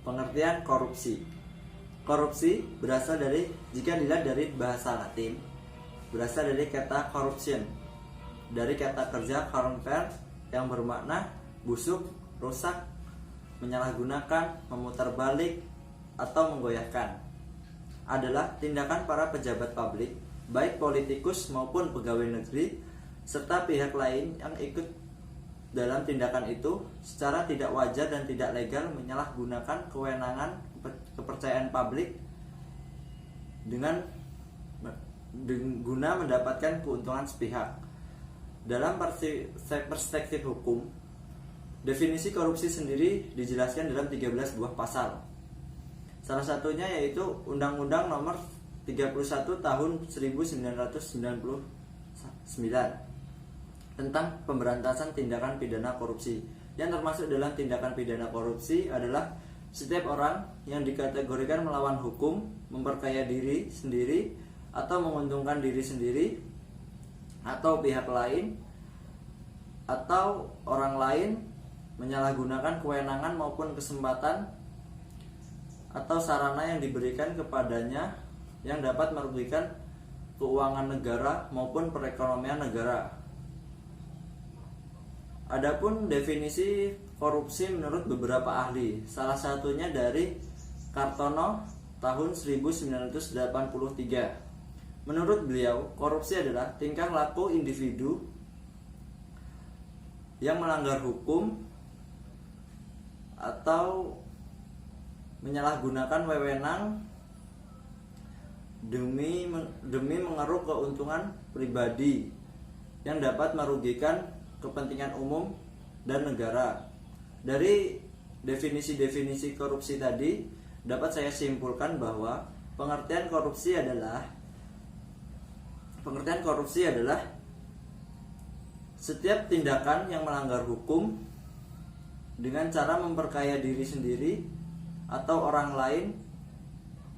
Pengertian korupsi. Korupsi berasal dari, jika dilihat dari bahasa Latin, berasal dari kata corruption, dari kata kerja corromper yang bermakna busuk, rusak, menyalahgunakan, memutarbalik, atau menggoyahkan. Adalah tindakan para pejabat publik, baik politikus maupun pegawai negeri, serta pihak lain yang ikut dalam tindakan itu secara tidak wajar dan tidak legal menyalahgunakan kewenangan kepercayaan publik dengan guna mendapatkan keuntungan sepihak. Dalam perspektif hukum, definisi korupsi sendiri dijelaskan dalam 13 buah pasal. Salah satunya yaitu Undang-Undang Nomor 31 Tahun 1999 tentang pemberantasan tindakan pidana korupsi. Yang termasuk dalam tindakan pidana korupsi adalah setiap orang yang dikategorikan melawan hukum, memperkaya diri sendiri, atau menguntungkan diri sendiri, atau pihak lain, atau orang lain, menyalahgunakan kewenangan maupun kesempatan atau sarana yang diberikan kepadanya yang dapat merugikan keuangan negara maupun perekonomian negara. Adapun definisi korupsi menurut beberapa ahli, salah satunya dari Kartono tahun 1983. Menurut beliau, korupsi adalah tingkah laku individu yang melanggar hukum atau menyalahgunakan wewenang demi mengeruk keuntungan pribadi yang dapat merugikan kepentingan umum dan negara. Dari definisi-definisi korupsi tadi dapat saya simpulkan bahwa pengertian korupsi adalah setiap tindakan yang melanggar hukum dengan cara memperkaya diri sendiri atau orang lain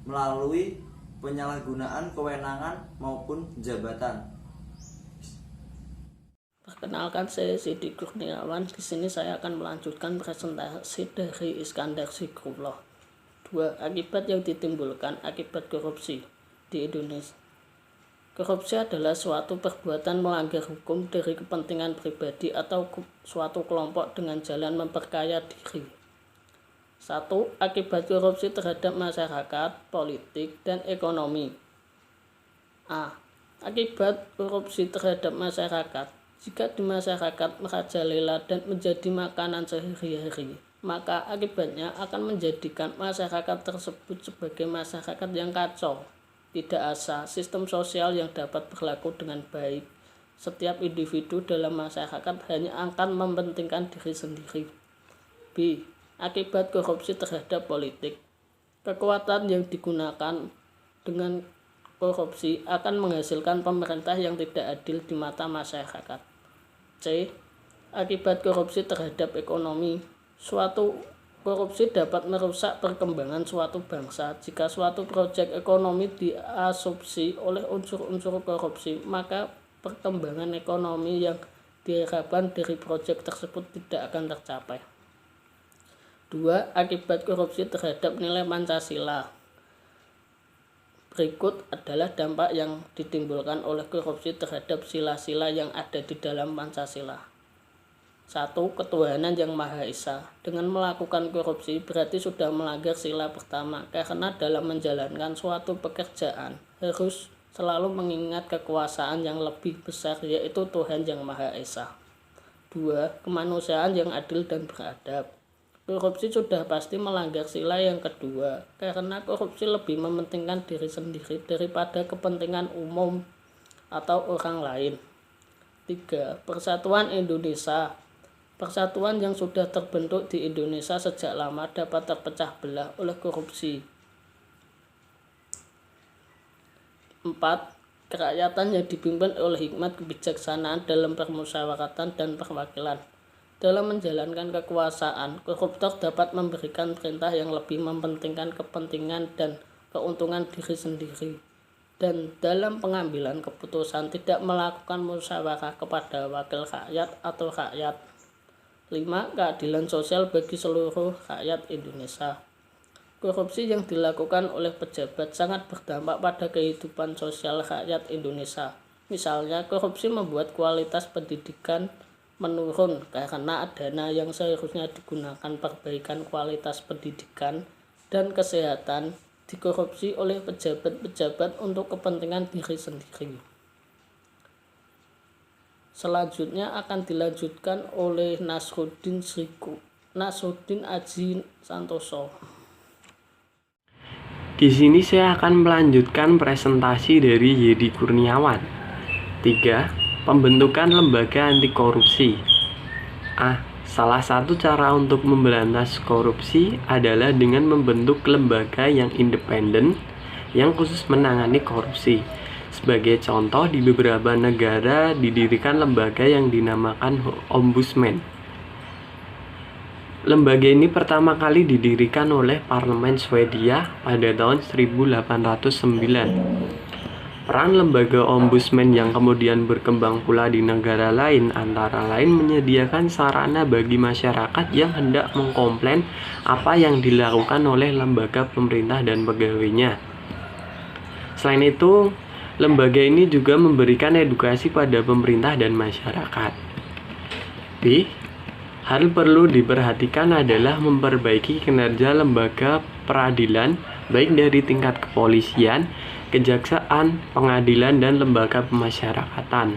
melalui penyalahgunaan kewenangan maupun jabatan. Perkenalkan, saya Sidi Kurniawan. Di sini saya akan melanjutkan presentasi dari Iskandar Zikrullah. 2. Akibat yang ditimbulkan akibat korupsi di Indonesia. Korupsi adalah suatu perbuatan melanggar hukum dari kepentingan pribadi atau suatu kelompok dengan jalan memperkaya diri. 1. Akibat korupsi terhadap masyarakat, politik, dan ekonomi. A. Akibat korupsi terhadap masyarakat. Jika di masyarakat merajalela dan menjadi makanan sehari-hari, maka akibatnya akan menjadikan masyarakat tersebut sebagai masyarakat yang kacau, tidak asa sistem sosial yang dapat berlaku dengan baik. Setiap individu dalam masyarakat hanya akan mementingkan diri sendiri. B. Akibat korupsi terhadap politik. Kekuatan yang digunakan dengan korupsi akan menghasilkan pemerintah yang tidak adil di mata masyarakat. C. Akibat korupsi terhadap ekonomi. Suatu korupsi dapat merusak perkembangan suatu bangsa. Jika suatu proyek ekonomi diasumsi oleh unsur-unsur korupsi, maka perkembangan ekonomi yang diharapkan dari proyek tersebut tidak akan tercapai. 2. Akibat korupsi terhadap nilai Pancasila. Berikut adalah dampak yang ditimbulkan oleh korupsi terhadap sila-sila yang ada di dalam Pancasila. 1. Ketuhanan yang Maha Esa. Dengan melakukan korupsi berarti sudah melanggar sila pertama, karena dalam menjalankan suatu pekerjaan harus selalu mengingat kekuasaan yang lebih besar, yaitu Tuhan yang Maha Esa. 2. Kemanusiaan yang adil dan beradab. Korupsi sudah pasti melanggar sila yang kedua, karena korupsi lebih mementingkan diri sendiri daripada kepentingan umum atau orang lain. 3. Persatuan Indonesia. Persatuan yang sudah terbentuk di Indonesia sejak lama dapat terpecah belah oleh korupsi. 4. Kerakyatan yang dipimpin oleh hikmat kebijaksanaan dalam permusyawaratan dan perwakilan. Dalam menjalankan kekuasaan, koruptor dapat memberikan perintah yang lebih mementingkan kepentingan dan keuntungan diri sendiri, dan dalam pengambilan keputusan tidak melakukan musyawarah kepada wakil rakyat atau rakyat. 5. Keadilan sosial bagi seluruh rakyat Indonesia. Korupsi yang dilakukan oleh pejabat sangat berdampak pada kehidupan sosial rakyat Indonesia. Misalnya, korupsi membuat kualitas pendidikan menurun karena dana yang seharusnya digunakan perbaikan kualitas pendidikan dan kesehatan dikorupsi oleh pejabat-pejabat untuk kepentingan diri sendiri. Selanjutnya akan dilanjutkan oleh Nasruddin Adji Santoso. Di sini saya akan melanjutkan presentasi dari Yedi Kurniawan. 3. Pembentukan lembaga anti korupsi. Salah satu cara untuk memberantas korupsi adalah dengan membentuk lembaga yang independen yang khusus menangani korupsi. Sebagai contoh, di beberapa negara didirikan lembaga yang dinamakan Ombudsman. Lembaga ini pertama kali didirikan oleh Parlemen Swedia pada tahun 1809. Peran lembaga ombudsman yang kemudian berkembang pula di negara lain antara lain menyediakan sarana bagi masyarakat yang hendak mengkomplain apa yang dilakukan oleh lembaga pemerintah dan pegawainya. Selain itu, lembaga ini juga memberikan edukasi pada pemerintah dan masyarakat. B. Hal perlu diperhatikan adalah memperbaiki kinerja lembaga peradilan baik dari tingkat kepolisian, kejaksaan, pengadilan, dan lembaga pemasyarakatan.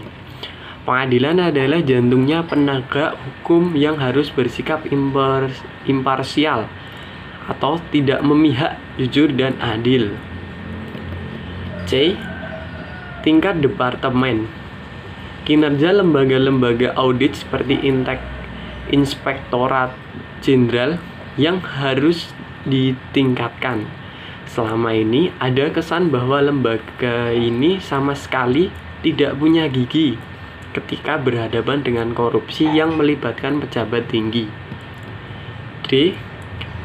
Pengadilan adalah jantungnya penegak hukum yang harus bersikap imparsial atau tidak memihak, jujur, dan adil. C. Tingkat departemen. Kinerja lembaga-lembaga audit seperti Inspektorat Jenderal yang harus ditingkatkan. Selama ini ada kesan bahwa lembaga ini sama sekali tidak punya gigi ketika berhadapan dengan korupsi yang melibatkan pejabat tinggi. D.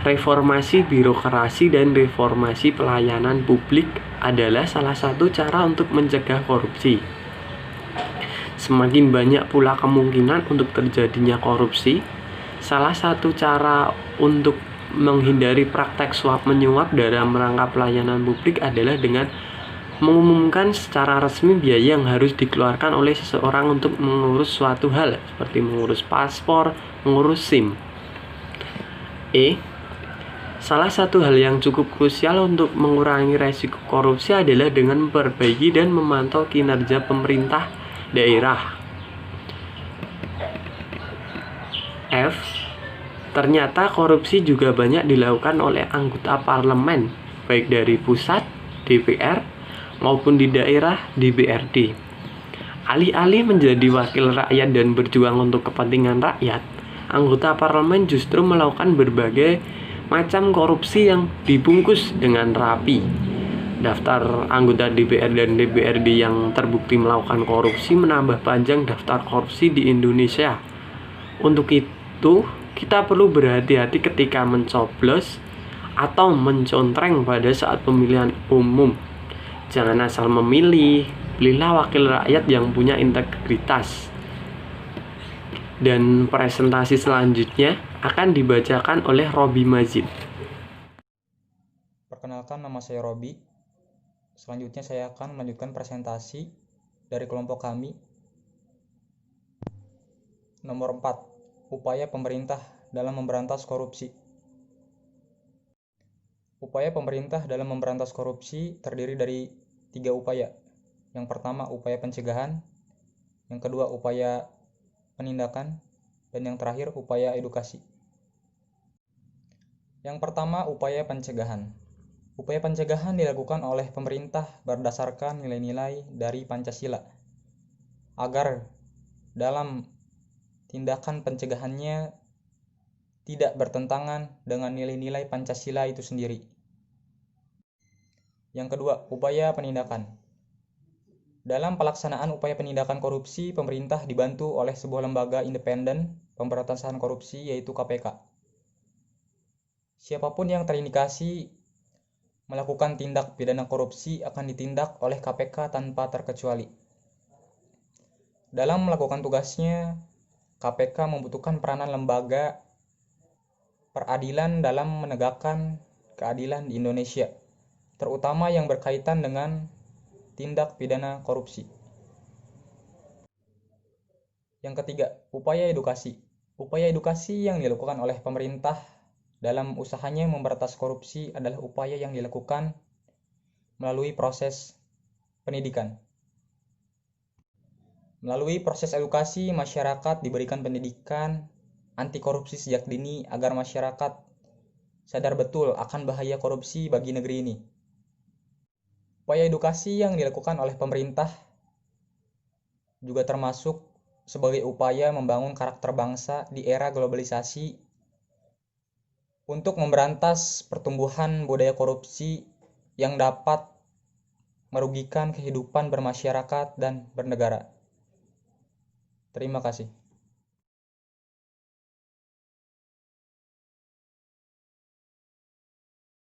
Reformasi birokrasi dan reformasi pelayanan publik adalah salah satu cara untuk mencegah korupsi. Semakin banyak pula kemungkinan untuk terjadinya korupsi. Salah satu cara untuk menghindari praktek suap menyuap dalam rangka pelayanan publik adalah dengan mengumumkan secara resmi biaya yang harus dikeluarkan oleh seseorang untuk mengurus suatu hal, seperti mengurus paspor, mengurus SIM. E. Salah satu hal yang cukup krusial untuk mengurangi resiko korupsi adalah dengan memperbaiki dan memantau kinerja pemerintah daerah. F. Ternyata korupsi juga banyak dilakukan oleh anggota parlemen, baik dari pusat, DPR, maupun di daerah, DPRD. Alih-alih menjadi wakil rakyat dan berjuang untuk kepentingan rakyat, anggota parlemen justru melakukan berbagai macam korupsi yang dibungkus dengan rapi. Daftar anggota DPR dan DPRD yang terbukti melakukan korupsi menambah panjang daftar korupsi di Indonesia. Untuk itu, kita perlu berhati-hati ketika mencoblos atau mencontreng pada saat pemilihan umum. Jangan asal memilih, pilihlah wakil rakyat yang punya integritas. Dan presentasi selanjutnya akan dibacakan oleh Robi Majid. Perkenalkan, nama saya Robi. Selanjutnya saya akan melanjutkan presentasi dari kelompok kami. Nomor 4. Upaya pemerintah dalam memberantas korupsi. Upaya pemerintah dalam memberantas korupsi terdiri dari 3 upaya. Yang pertama, upaya pencegahan. Yang kedua, upaya penindakan. Dan yang terakhir, upaya edukasi. Yang pertama, upaya pencegahan. Upaya pencegahan dilakukan oleh pemerintah berdasarkan nilai-nilai dari Pancasila, agar dalam tindakan pencegahannya tidak bertentangan dengan nilai-nilai Pancasila itu sendiri. Yang kedua, upaya penindakan. Dalam pelaksanaan upaya penindakan korupsi, pemerintah dibantu oleh sebuah lembaga independen pemberantasan korupsi, yaitu KPK. Siapapun yang terindikasi melakukan tindak pidana korupsi akan ditindak oleh KPK tanpa terkecuali. Dalam melakukan tugasnya, KPK membutuhkan peranan lembaga peradilan dalam menegakkan keadilan di Indonesia, terutama yang berkaitan dengan tindak pidana korupsi. Yang ketiga, upaya edukasi. Upaya edukasi yang dilakukan oleh pemerintah dalam usahanya memberantas korupsi adalah upaya yang dilakukan melalui proses pendidikan. Melalui proses edukasi, masyarakat diberikan pendidikan anti korupsi sejak dini agar masyarakat sadar betul akan bahaya korupsi bagi negeri ini. Upaya edukasi yang dilakukan oleh pemerintah juga termasuk sebagai upaya membangun karakter bangsa di era globalisasi untuk memberantas pertumbuhan budaya korupsi yang dapat merugikan kehidupan bermasyarakat dan bernegara. Terima kasih.